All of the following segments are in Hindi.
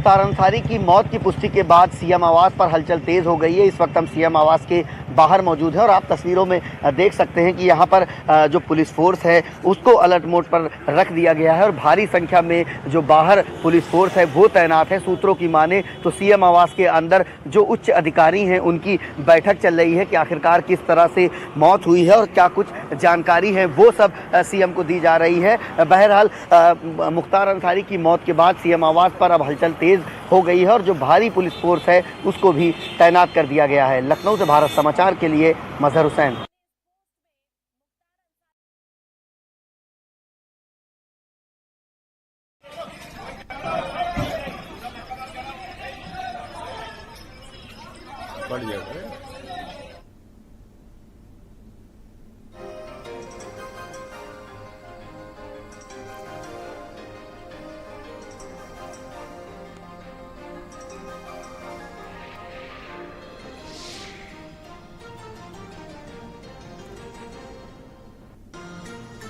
मुख्तार अंसारी की मौत की पुष्टि के बाद सीएम आवास पर हलचल तेज हो गई है। इस वक्त हम सीएम आवास के बाहर मौजूद हैं और आप तस्वीरों में देख सकते हैं कि यहाँ पर जो पुलिस फोर्स है उसको अलर्ट मोड पर रख दिया गया है और भारी संख्या में जो बाहर पुलिस फोर्स है वो तैनात है। सूत्रों की माने तो सीएम आवास के अंदर जो उच्च अधिकारी हैं उनकी बैठक चल रही है कि आखिरकार किस तरह से मौत हुई है और क्या कुछ जानकारी है वो सब सीएम को दी जा रही है। बहरहाल मुख्तार अंसारी की मौत के बाद सीएम आवास पर अब हलचल तेज हो गई है और जो भारी पुलिस फोर्स है उसको भी तैनात कर दिया गया है। लखनऊ से भारत समाचार के लिए मजहर हुसैन।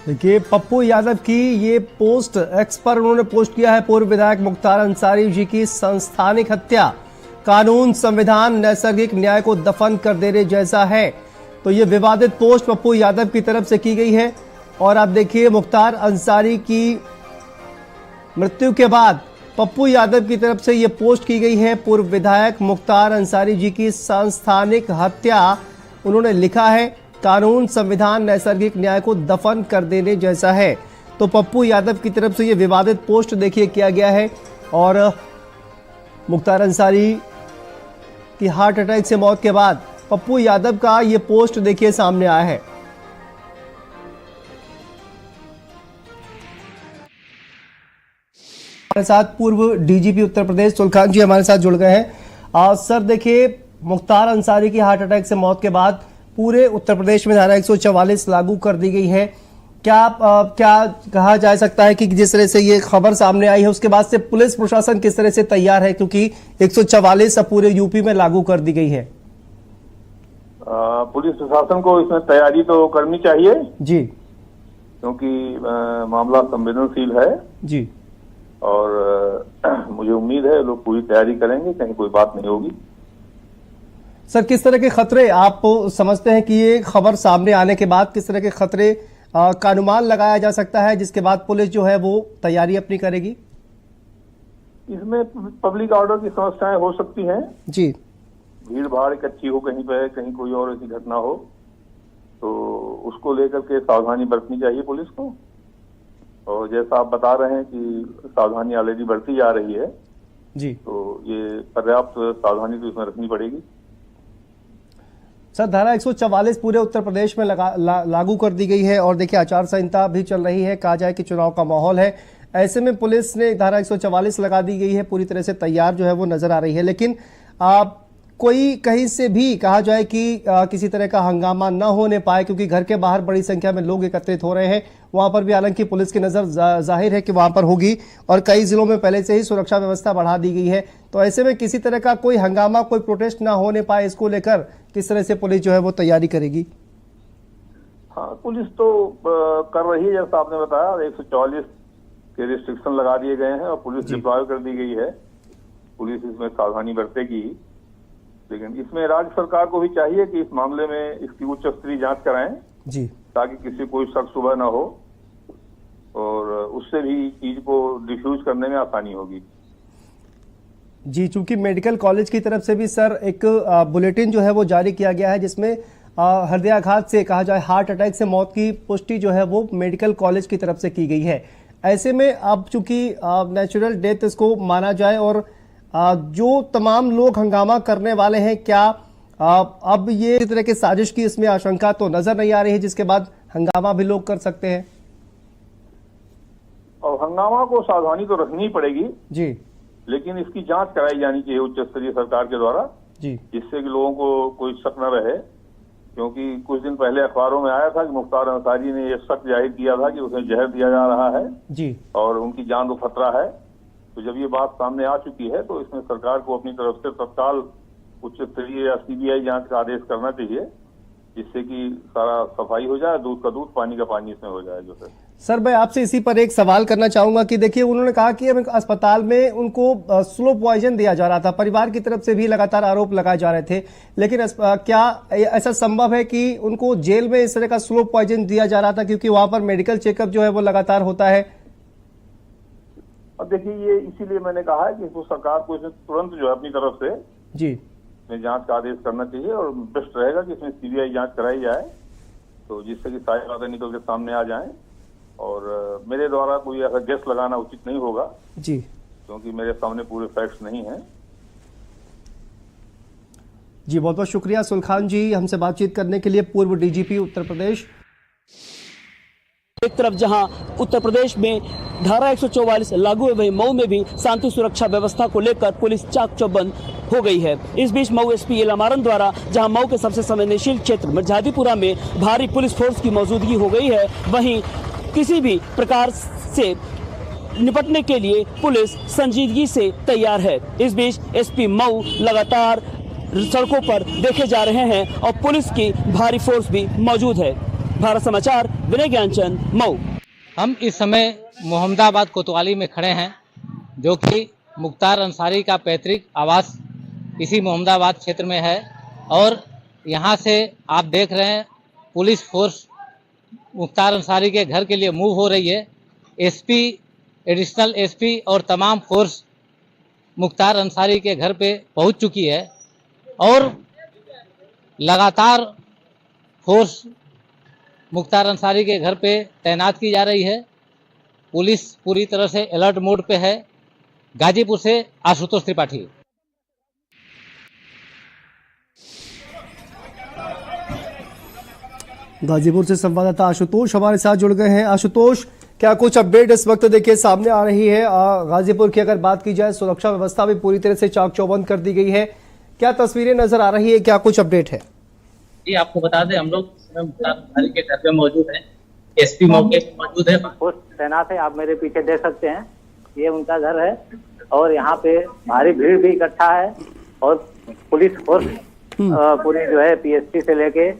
देखिए, पप्पू यादव की ये पोस्ट एक्स पर उन्होंने पोस्ट किया है। पूर्व विधायक मुख्तार अंसारी जी की संस्थानिक हत्या कानून, संविधान, नैसर्गिक न्याय को दफन कर देने जैसा है। तो ये विवादित पोस्ट पप्पू यादव की तरफ से की गई है। और आप देखिए, मुख्तार अंसारी की मृत्यु के बाद पप्पू यादव की तरफ से ये पोस्ट की गई है। पूर्व विधायक मुख्तार अंसारी जी की संस्थानिक हत्या, उन्होंने लिखा है कानून, संविधान, नैसर्गिक न्याय को दफन कर देने जैसा है। तो पप्पू यादव की तरफ से ये विवादित पोस्ट देखिए किया गया है। और मुख्तार अंसारी की हार्ट अटैक से मौत के बाद पप्पू यादव का ये पोस्ट देखिए सामने आया है। हमारे साथ पूर्व डीजीपी उत्तर प्रदेश सुलखान जी हमारे साथ जुड़ गए हैं। सर देखिए, मुख्तार अंसारी की हार्ट अटैक से मौत के बाद पूरे उत्तर प्रदेश में धारा 144 लागू कर दी गई है। क्या कहा जा सकता है कि जिस तरह से ये खबर सामने आई है उसके बाद से पुलिस प्रशासन किस तरह से तैयार है, क्योंकि 144 अब पूरे यूपी में लागू कर दी गई है? पुलिस प्रशासन को इसमें तैयारी तो करनी चाहिए जी, क्योंकि मामला संवेदनशील है जी। और मुझे उम्मीद है लोग पूरी तैयारी करेंगे, कहीं कोई बात नहीं होगी। सर, किस तरह के खतरे आप समझते हैं कि ये खबर सामने आने के बाद किस तरह के खतरे का अनुमान लगाया जा सकता है जिसके बाद पुलिस जो है वो तैयारी अपनी करेगी? इसमें पब्लिक ऑर्डर की समस्याएं हो सकती हैं जी। भीड़ भाड़ इकट्ठी हो कहीं पे, कहीं कोई और ऐसी घटना हो, तो उसको लेकर के सावधानी बरतनी चाहिए पुलिस को। और जैसा आप बता रहे हैं कि सावधानी ऑलरेडी बढ़ती जा रही है जी, तो ये पर्याप्त सावधानी तो इसमें रखनी पड़ेगी। सर, धारा 144 पूरे उत्तर प्रदेश में लागू कर दी गई है और देखिए आचार संहिता भी चल रही है। कहा जाए कि चुनाव का माहौल है, ऐसे में पुलिस ने धारा 144 लगा दी गई है, पूरी तरह से तैयार जो है वो नजर आ रही है। लेकिन कोई कहीं से भी कहा जाए कि किसी तरह का हंगामा न होने पाए, क्योंकि घर के बाहर बड़ी संख्या में लोग एकत्रित हो रहे हैं। वहां पर भी हालांकि पुलिस की नजर जाहिर है कि वहां पर होगी और कई जिलों में पहले से ही सुरक्षा व्यवस्था बढ़ा दी गई है। तो ऐसे में किसी तरह का कोई हंगामा, कोई प्रोटेस्ट ना होने पाए, इसको लेकर किस तरह से पुलिस जो है वो तैयारी करेगी? हाँ, पुलिस तो कर रही है, जैसा आपने बताया 144 के रिस्ट्रिक्शन लगा दिए गए हैं और पुलिस डिप्लॉय कर दी गई है। पुलिस इसमें सावधानी बरतेगी, लेकिन इसमें राज्य सरकार को भी चाहिए कि इस मामले में इसकी उच्च स्तरीय जांच कराएं जी, ताकि किसी कोई शक सुबह न हो और उससे भी चीज को डिफ्यूज करने में आसानी होगी। जी, चूंकि मेडिकल कॉलेज की तरफ से भी सर एक बुलेटिन जो है वो जारी किया गया है जिसमें हृदयाघात से, कहा जाए हार्ट अटैक से मौत की पुष्टि जो है वो मेडिकल कॉलेज की तरफ से की गई है। ऐसे में अब चूंकि नेचुरल डेथ इसको माना जाए और जो तमाम लोग हंगामा करने वाले हैं, क्या अब ये इस तरह की साजिश की इसमें आशंका तो नजर नहीं आ रही है जिसके बाद हंगामा भी लोग कर सकते हैं? और हंगामा को सावधानी तो रखनी पड़ेगी जी, लेकिन इसकी जांच कराई जानी चाहिए उच्च स्तरीय सरकार के द्वारा जी, जिससे कि लोगों को कोई शक न रहे। क्योंकि कुछ दिन पहले अखबारों में आया था कि मुख्तार अंसारी ने यह शक जाहिर किया था कि उसे जहर दिया जा रहा है जी, और उनकी जान को खतरा है। तो जब ये बात सामने आ चुकी है तो इसमें सरकार को अपनी तरफ से तत्काल उच्च स्तरीय या सीबीआई जांच का आदेश करना चाहिए, जिससे कि सारा सफाई हो जाए, दूध का दूध, पानी का पानी इसमें हो जाए जो है। सर मैं आपसे इसी पर एक सवाल करना चाहूंगा कि देखिए उन्होंने कहा कि हमें अस्पताल में उनको स्लो पॉइजन दिया जा रहा था, परिवार की तरफ से भी लगातार आरोप लगाए जा रहे थे, लेकिन क्या ऐसा संभव है कि उनको जेल में इस तरह का स्लो पॉइजन दिया जा रहा था क्योंकि वहां पर मेडिकल चेकअप जो है वो लगातार होता है? अब देखिए, ये इसीलिए मैंने कहा है कि इसको सरकार को इसमें तुरंत जो है अपनी तरफ से जी इसमें जांच का आदेश करना चाहिए और बेस्ट रहेगा कि इसमें सीबीआई जांच कराई जाए, तो जिससे कि सारी बातें निकल के सामने आ जाएं। और मेरे द्वारा कोई ऐसा गेस लगाना उचित नहीं होगा जी, क्योंकि मेरे सामने पूरे फैक्ट्स नहीं हैं। जी बहुत बहुत शुक्रिया सुलखान जी हमसे बातचीत करने के लिए। पूर्व डीजीपी उत्तर प्रदेश। एक तरफ जहां उत्तर प्रदेश में धारा 144 लागू है, वहीं मऊ में भी शांति सुरक्षा व्यवस्था को लेकर पुलिस चाक चौबंद हो गई है। इस बीच मऊ एसपी एलामारन द्वारा जहां मऊ के सबसे संवेदनशील क्षेत्र मिर्जादीपुरा में भारी पुलिस फोर्स की मौजूदगी हो गई है, वहीं किसी भी प्रकार से निपटने के लिए पुलिस संजीदगी से तैयार है। इस बीच एसपी मऊ लगातार सड़कों पर देखे जा रहे हैं और पुलिस की भारी फोर्स भी मौजूद है। भारत समाचार, विनय ज्ञानचंद, मऊ। हम इस समय मोहम्मदाबाद कोतवाली में खड़े हैं, जो कि मुख्तार अंसारी का पैतृक आवास इसी मोहम्मदाबाद क्षेत्र में है। और यहाँ से आप देख रहे हैं पुलिस फोर्स मुख्तार अंसारी के घर के लिए मूव हो रही है। एसपी, एडिशनल एसपी और तमाम फोर्स मुख्तार अंसारी के घर पे पहुंच चुकी है और लगातार फोर्स मुख्तार अंसारी के घर पे तैनात की जा रही है। पुलिस पूरी तरह से अलर्ट मोड पे है। गाजीपुर से आशुतोष त्रिपाठी। गाजीपुर से संवाददाता आशुतोष हमारे साथ जुड़ गए हैं। आशुतोष, क्या कुछ अपडेट इस वक्त देखिए सामने आ रही है? गाजीपुर की अगर बात की जाए, सुरक्षा व्यवस्था भी पूरी तरह से चाक चौबंद कर दी गई है, क्या तस्वीरें नजर आ रही है, क्या कुछ अपडेट है? जी आपको बता दें, हम लोग मुख्तार अंसारी के घर पे मौजूद हैं। एसपी मौके पे मौजूद है, फोर्स तैनात है। आप मेरे पीछे देख सकते हैं, ये उनका घर है और यहाँ पे भारी भीड़ भी इकट्ठा है और पुलिस फोर्स पूरी जो है पीएससी से लेके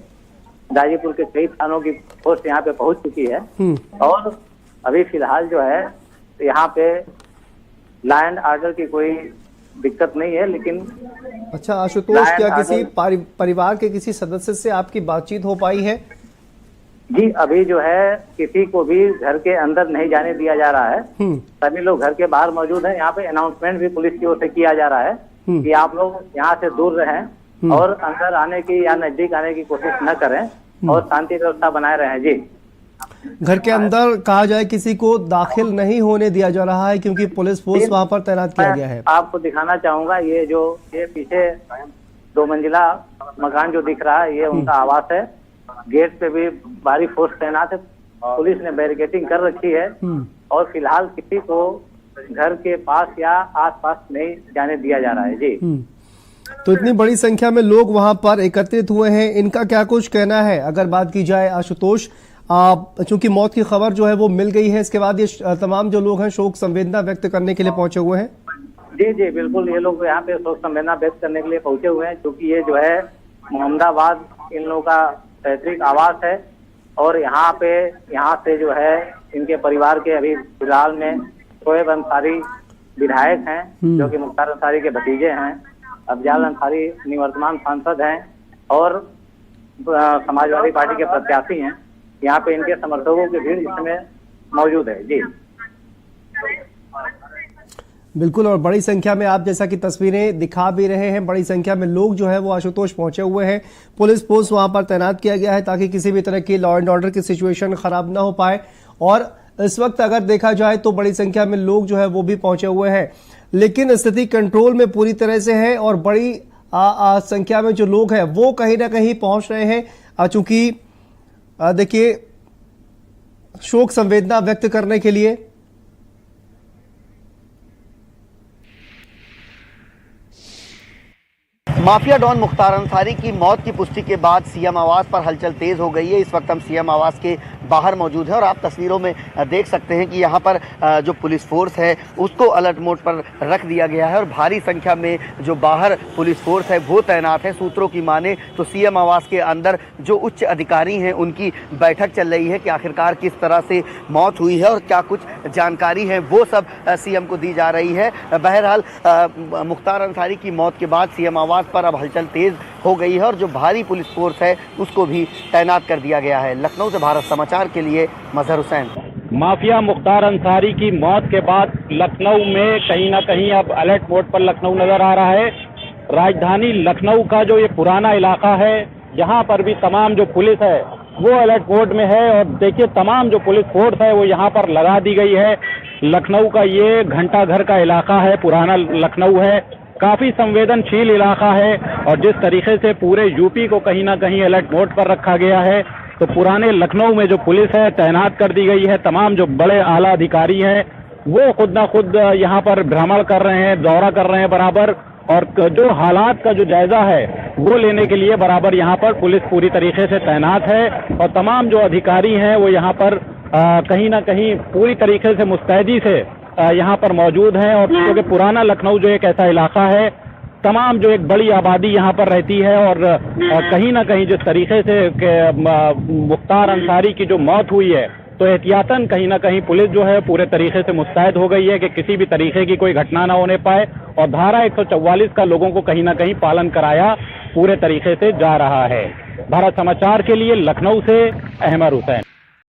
गाजीपुर के कई थानों की फोर्स यहाँ पे पहुंच चुकी है। और अभी फिलहाल जो है यहाँ पे लॉ एंड ऑर्डर की कोई दिक्कत नहीं है, लेकिन अच्छा आशुतोष, क्या किसी परिवार के किसी सदस्य से आपकी बातचीत हो पाई है? जी अभी जो है किसी को भी घर के अंदर नहीं जाने दिया जा रहा है। सभी लोग घर के बाहर मौजूद हैं। यहाँ पे अनाउंसमेंट भी पुलिस की ओर से किया जा रहा है कि आप लोग यहाँ से दूर रहें और अंदर आने की या नजदीक आने की कोशिश न करें और शांति व्यवस्था बनाए रहें। जी घर के अंदर कहा जाए किसी को दाखिल नहीं होने दिया जा रहा है क्योंकि पुलिस फोर्स वहां पर तैनात किया गया है। आपको दिखाना चाहूंगा, ये पीछे 2 मंजिला मकान जो दिख रहा है, ये उनका आवास है। गेट पे भी भारी फोर्स तैनात है। पुलिस ने बैरिकेडिंग कर रखी है और फिलहाल किसी को घर के पास या आसपास नहीं जाने दिया जा रहा है। जी तो इतनी बड़ी संख्या में लोग वहां पर एकत्रित हुए हैं, इनका क्या कुछ कहना है अगर बात की जाए आशुतोष? चूंकि मौत की खबर जो है वो मिल गई है, इसके बाद ये तमाम जो लोग हैं शोक संवेदना व्यक्त करने के लिए पहुंचे हुए हैं। जी बिल्कुल, ये लोग यहाँ पे शोक संवेदना व्यक्त करने के लिए पहुंचे हुए हैं, क्योंकि ये जो है मोहम्मदाबाद इन लोगों का पैतृक आवास है और यहाँ से जो है इनके परिवार के अभी फिलहाल में शोएब अंसारी विधायक हैं, जो कि मुख्तार अंसारी के भतीजे हैं। अफजाल अंसारी निवर्तमान सांसद हैं और समाजवादी पार्टी के प्रत्याशी हैं। यहाँ पे इनके समर्थकों की भीड़ इस समय मौजूद है। जी बिल्कुल, और बड़ी संख्या में आप जैसा कि तस्वीरें दिखा भी रहे हैं, बड़ी संख्या में लोग जो है वो आशुतोष पहुंचे हुए हैं। पुलिस फोर्स वहां पर तैनात किया गया है ताकि किसी भी तरह की लॉ एंड ऑर्डर की सिचुएशन खराब ना हो पाए। और इस वक्त अगर देखा जाए तो बड़ी संख्या में लोग जो है वो भी पहुंचे हुए हैं, लेकिन स्थिति कंट्रोल में पूरी तरह से है और बड़ी संख्या में जो लोग हैं वो कहीं ना कहीं पहुंच रहे हैं, चूंकि देखिए शोक संवेदना व्यक्त करने के लिए। माफिया डॉन मुख्तार अंसारी की मौत की पुष्टि के बाद सीएम आवास पर हलचल तेज हो गई है। इस वक्त हम सीएम आवास के बाहर मौजूद है और आप तस्वीरों में देख सकते हैं कि यहाँ पर जो पुलिस फोर्स है उसको अलर्ट मोड पर रख दिया गया है और भारी संख्या में जो बाहर पुलिस फोर्स है वो तैनात है। सूत्रों की माने तो सीएम आवास के अंदर जो उच्च अधिकारी हैं उनकी बैठक चल रही है कि आखिरकार किस तरह से मौत हुई है और क्या कुछ जानकारी है वो सब सीएम को दी जा रही है। बहरहाल मुख्तार अंसारी की मौत के बाद सीएम आवास पर अब हलचल तेज हो गई है और जो भारी पुलिस फोर्स है उसको भी तैनात कर दिया गया है। लखनऊ से भारत समाचार के लिए मजहर हुसैन। माफिया मुख्तार अंसारी की मौत के बाद लखनऊ में कहीं ना कहीं अब अलर्ट मोड पर लखनऊ नजर आ रहा है। राजधानी लखनऊ का जो ये पुराना इलाका है यहाँ पर भी तमाम जो पुलिस है वो अलर्ट मोड में है और देखिए तमाम जो पुलिस फोर्स है वो यहाँ पर लगा दी गई है। लखनऊ का ये घंटा घर का इलाका है, पुराना लखनऊ है, काफी संवेदनशील इलाका है और जिस तरीके से पूरे यूपी को कहीं ना कहीं अलर्ट मोड पर रखा गया है तो पुराने लखनऊ में जो पुलिस है तैनात कर दी गई है। तमाम जो बड़े आला अधिकारी हैं वो खुद ना खुद यहाँ पर भ्रमण कर रहे हैं, दौरा कर रहे हैं बराबर और जो हालात का जो जायजा है वो लेने के लिए बराबर यहाँ पर पुलिस पूरी तरीके से तैनात है और तमाम जो अधिकारी हैं वो यहाँ पर कहीं ना कहीं पूरी तरीके से मुस्तैदी से यहाँ पर मौजूद हैं। और क्योंकि पुराना लखनऊ जो एक ऐसा इलाका है तमाम जो एक बड़ी आबादी यहाँ पर रहती है और कहीं ना कहीं जिस तरीके से मुख्तार अंसारी की जो मौत हुई है तो एहतियातन कहीं ना कहीं पुलिस जो है पूरे तरीके से मुस्तैद हो गई है कि किसी भी तरीके की कोई घटना ना होने पाए और धारा 144 का लोगों को कहीं ना कहीं पालन कराया पूरे तरीके से जा रहा है। भारत समाचार के लिए लखनऊ से अहमद हुसैन।